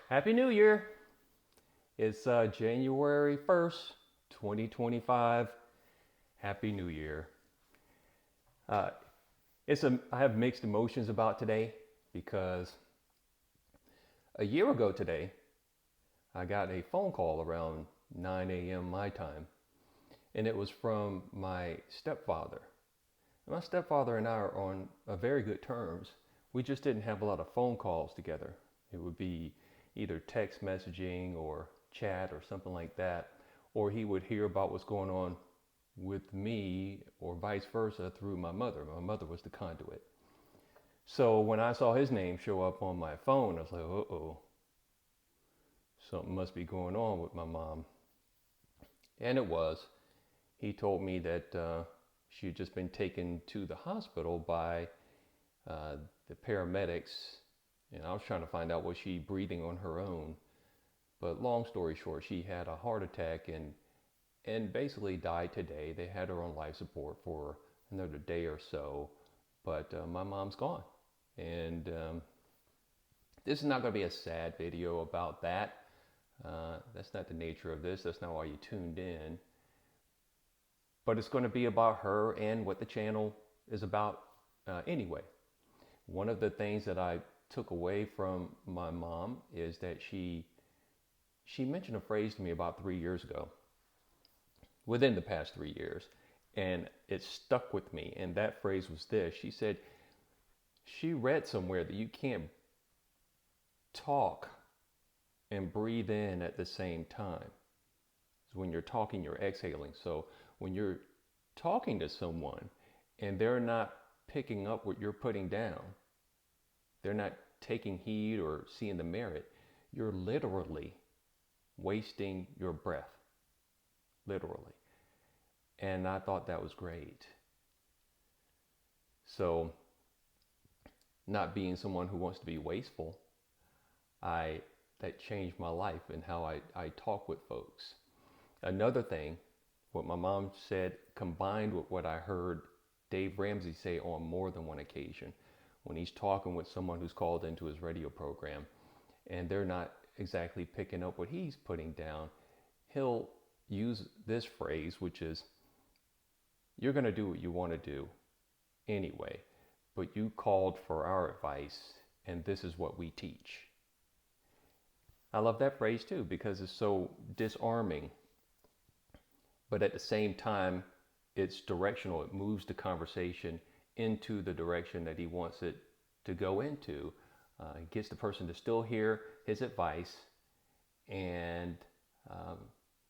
Happy New Year! It's January 1st, 2025. Happy New Year. Uh, I have mixed emotions about today because a year ago today, I got a phone call around 9 a.m. my time, and it was from my stepfather. My stepfather and I are on a very good terms. We just didn't have a lot of phone calls together. It would be either text messaging or chat or something like that, or he would hear about what's going on with me or vice versa through my mother. My mother was the conduit. So when I saw his name show up on my phone, I was like, uh-oh, something must be going on with my mom. And it was. He told me that she had just been taken to the hospital by uh, the paramedics, and I was trying to find out, was she breathing on her own? But long story short, she had a heart attack and basically died today. They had her on life support for another day or so, but my mom's gone. And this is not going to be a sad video about that. That's not the nature of this. That's not why you tuned in. But it's going to be about her and what the channel is about anyway. One of the things that I took away from my mom is that she mentioned a phrase to me about 3 years ago, within the past 3 years, and it stuck with me. And that phrase was this: she said she read somewhere that you can't talk and breathe in at the same time. So when you're talking, you're exhaling. So when you're talking to someone and they're not picking up what you're putting down, they're not taking heed or seeing the merit, you're literally wasting your breath. Literally. And I thought that was great. So, not being someone who wants to be wasteful, I that changed my life and how I talk with folks. Another thing, what my mom said combined with what I heard Dave Ramsey say on more than one occasion when he's talking with someone who's called into his radio program and they're not exactly picking up what he's putting down, he'll use this phrase, which is, you're going to do what you want to do anyway, but you called for our advice and this is what we teach. I love that phrase too because it's so disarming, but at the same time, it's directional. It moves the conversation into the direction that he wants it to go into. It gets the person to still hear his advice, and um,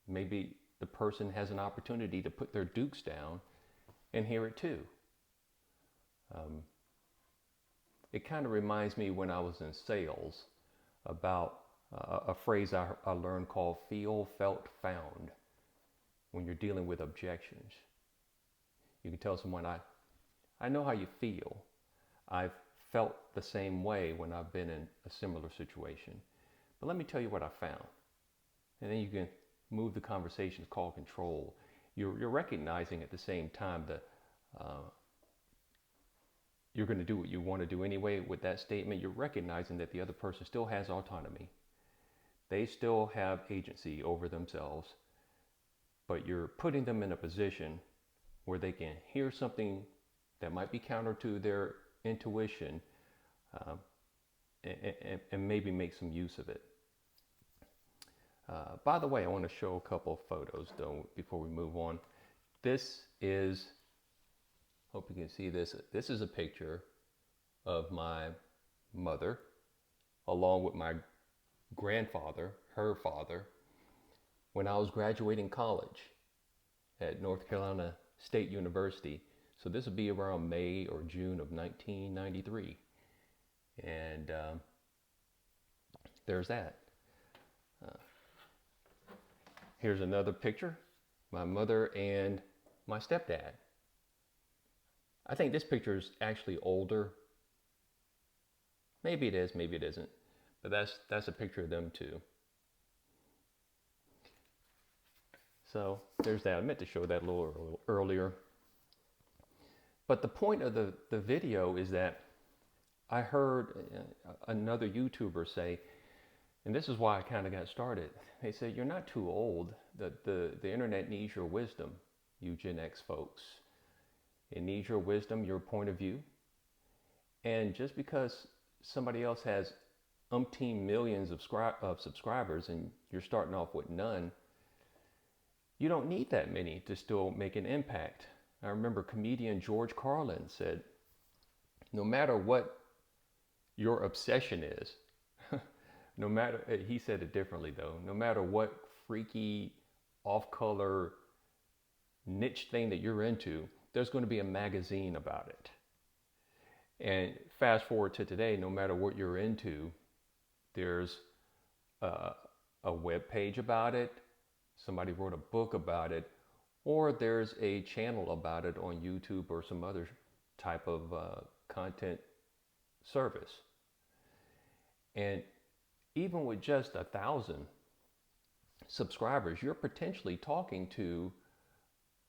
maybe the person has an opportunity to put their dukes down and hear it too. Um, it kind of reminds me when I was in sales about a phrase I learned called feel, felt, found. When you're dealing with objections, you can tell someone, I know how you feel. I've felt the same way when I've been in a similar situation. But let me tell you what I found. And then you can move the conversation, call control. You're recognizing at the same time that you're going to do what you want to do anyway with that statement. You're recognizing that the other person still has autonomy. They still have agency over themselves, but you're putting them in a position where they can hear something that might be counter to their intuition uh, and maybe make some use of it. By the way, I want to show a couple of photos though before we move on. This is, hope you can see this. This is a picture of my mother along with my grandfather, her father, when I was graduating college at North Carolina State University. So this would be around May or June of 1993. And there's that. Uh, Here's another picture, my mother and my stepdad. I think this picture is actually older. Maybe it is, maybe it isn't. But that's a picture of them too. So there's that. I meant to show that a little earlier. But the point of the video is that I heard another YouTuber say, And this is why I kind of got started. They said, you're not too old. The internet needs your wisdom, you Gen X folks. It needs your wisdom, your point of view. And just because somebody else has umpteen millions of subscribers and you're starting off with none, you don't need that many to still make an impact. I remember comedian George Carlin said, no matter what your obsession is, no matter, he said it differently though, no matter what freaky, off-color, niche thing that you're into, there's going to be a magazine about it. And fast forward to today, no matter what you're into, there's a web page about it, somebody wrote a book about it, or there's a channel about it on YouTube or some other type of content service. And even with just 1,000 subscribers, you're potentially talking to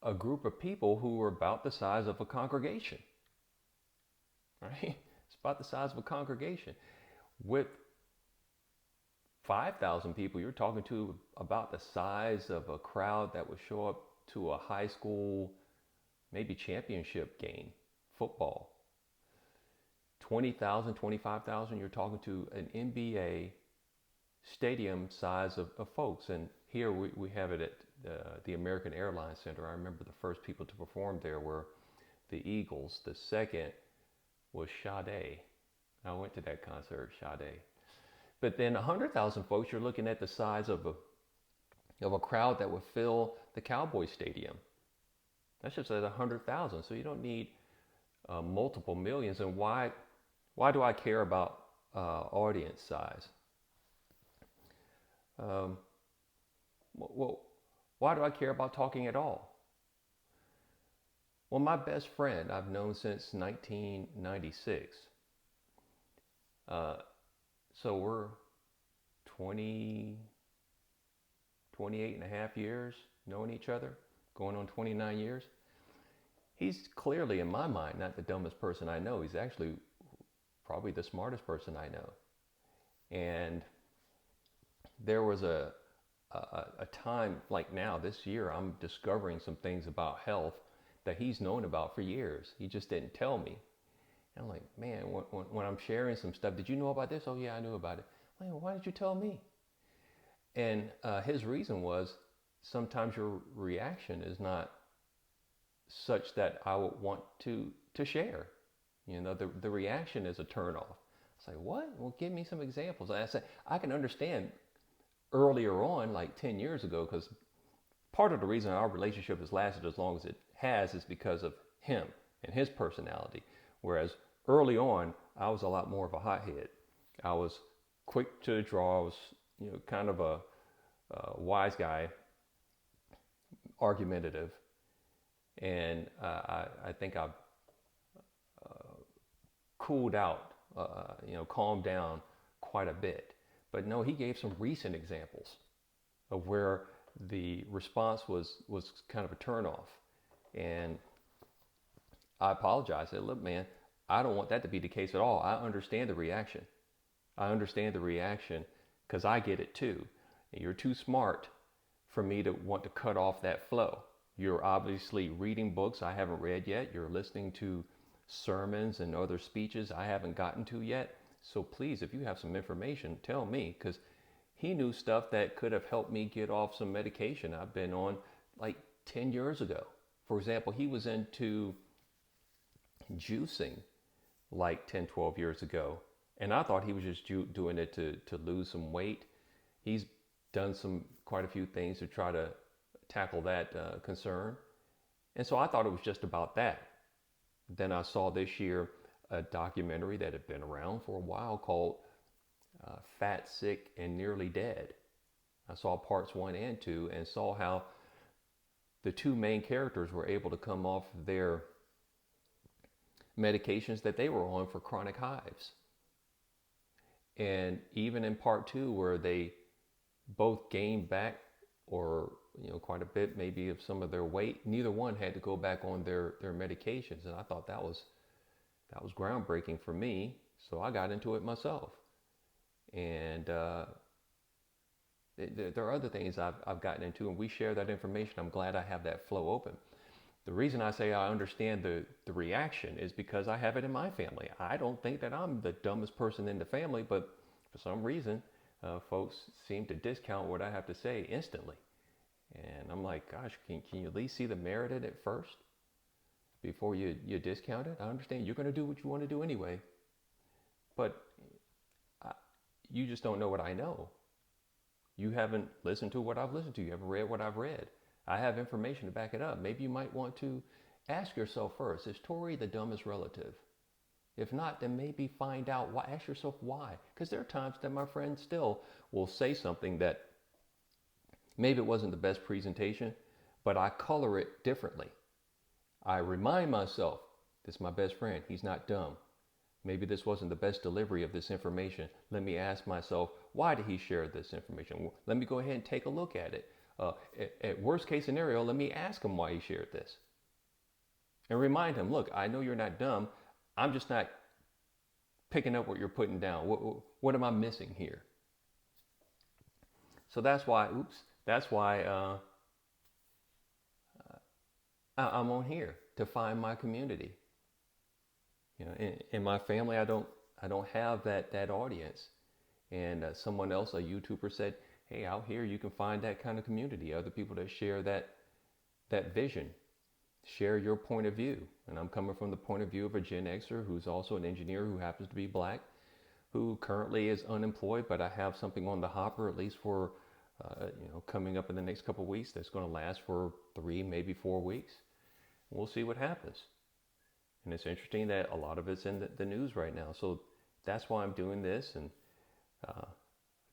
a group of people who are about the size of a congregation, right? It's about the size of a congregation. With 5,000 people, you're talking to about the size of a crowd that would show up to a high school, maybe championship game, football. 20,000, 25,000, you're talking to an NBA stadium size of folks. And here we have it at the American Airlines Center. I remember the first people to perform there were the Eagles. The second was Sade. I went to that concert, Sade. But then 100,000 folks, you're looking at the size of a crowd that would fill the Cowboy Stadium. That's just at 100,000. So you don't need multiple millions. And why do I care about audience size? Well, why do I care about talking at all? Well, my best friend I've known since 1996. So we're 28 and a half years knowing each other, going on 29 years. He's clearly, in my mind, not the dumbest person I know. He's actually probably the smartest person I know. And there was a time like now, this year, I'm discovering some things about health that he's known about for years. He just didn't tell me. And I'm like, man, when I'm sharing some stuff, did you know about this? Oh yeah, I knew about it. I'm like, well, why did you tell me? And his reason was, sometimes your reaction is not such that I would want to share. You know, the reaction is a turnoff. It's like, what? Well, give me some examples. And I said, I can understand earlier on, like 10 years ago, because part of the reason our relationship has lasted as long as it has is because of him and his personality. Whereas early on, I was a lot more of a hothead. I was quick to draw. I was, kind of a wise guy, argumentative, and I think I've cooled out, calmed down quite a bit. But no, he gave some recent examples of where the response was kind of a turnoff. And I apologized. I said, look, man, I don't want that to be the case at all. I understand the reaction. I understand the reaction because I get it too. And you're too smart for me to want to cut off that flow. You're obviously reading books I haven't read yet. You're listening to sermons and other speeches I haven't gotten to yet. So please, if you have some information, tell me, because he knew stuff that could have helped me get off some medication I've been on like 10 years ago. For example, he was into juicing like 10, 12 years ago. And I thought he was just doing it to lose some weight. He's done quite a few things to try to tackle that concern. And so I thought it was just about that. Then I saw this year a documentary that had been around for a while called Fat, Sick, and Nearly Dead. I saw parts 1 and 2 and saw how the two main characters were able to come off their medications that they were on for chronic hives. And even in part 2, where they both gained back or quite a bit maybe of some of their weight, neither one had to go back on their medications. And I thought that was groundbreaking for me. So I got into it myself. And There are other things I've gotten into, and we share that information. I'm glad I have that flow open. The reason I say I understand the reaction is because I have it in my family. I don't think that I'm the dumbest person in the family, but for some reason, folks seem to discount what I have to say instantly. And I'm like, gosh, can you at least see the merit in it first before you discount it? I understand you're going to do what you want to do anyway, but I, you just don't know what I know. You haven't listened to what I've listened to. You haven't read what I've read. I have information to back it up. Maybe you might want to ask yourself first, is Tori the dumbest relative? If not, then maybe find out why. Ask yourself why. Because there are times that my friends still will say something that maybe it wasn't the best presentation, but I color it differently. I remind myself, this is my best friend. He's not dumb. Maybe this wasn't the best delivery of this information. Let me ask myself, why did he share this information? Let me go ahead and take a look at it. At worst case scenario, let me ask him why he shared this. And remind him, look, I know you're not dumb. I'm just not picking up what you're putting down. What am I missing here? So that's why, I'm on here, to find my community. You know, in my family, I don't have that audience. And someone else, a YouTuber, said, hey, out here you can find that kind of community, other people that share that vision, share your point of view. And I'm coming from the point of view of a Gen Xer who's also an engineer who happens to be black, who currently is unemployed, but I have something on the hopper, at least for coming up in the next couple of weeks, that's going to last for 3, maybe 4 weeks. We'll see what happens. And it's interesting that a lot of it's in the news right now. So that's why I'm doing this, and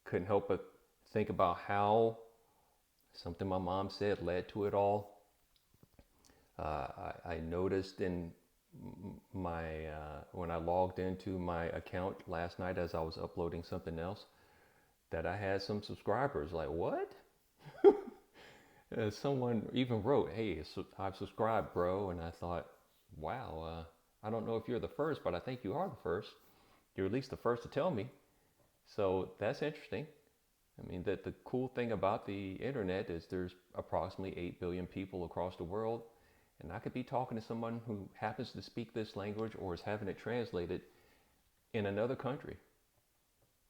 couldn't help but think about how something my mom said led to it all. I noticed in my when I logged into my account last night as I was uploading something else, that I had some subscribers. Like, what? Someone even wrote, hey, I've subscribed, bro. And I thought, wow, I don't know if you're the first, but I think you are the first. You're at least the first to tell me. So that's interesting. I mean, the cool thing about the internet is there's approximately 8 billion people across the world. And I could be talking to someone who happens to speak this language or is having it translated in another country.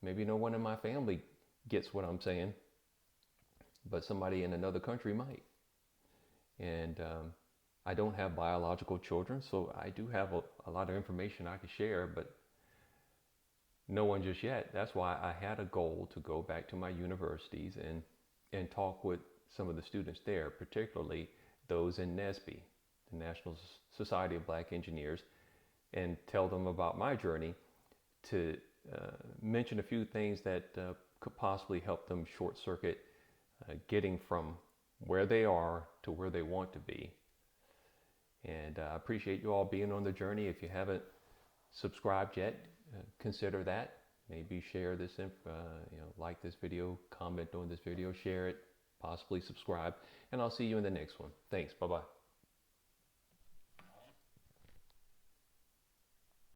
Maybe no one in my family gets what I'm saying, but somebody in another country might. And I don't have biological children, so I do have a lot of information I could share, but no one just yet. That's why I had a goal to go back to my universities and talk with some of the students there, particularly those in NSBE, the National Society of Black Engineers, and tell them about my journey, to mention a few things that could possibly help them short circuit getting from where they are to where they want to be. And I appreciate you all being on the journey. If you haven't subscribed yet, consider that. Maybe share this, like this video, comment on this video, share it, possibly subscribe, and I'll see you in the next one. Thanks. Bye-bye.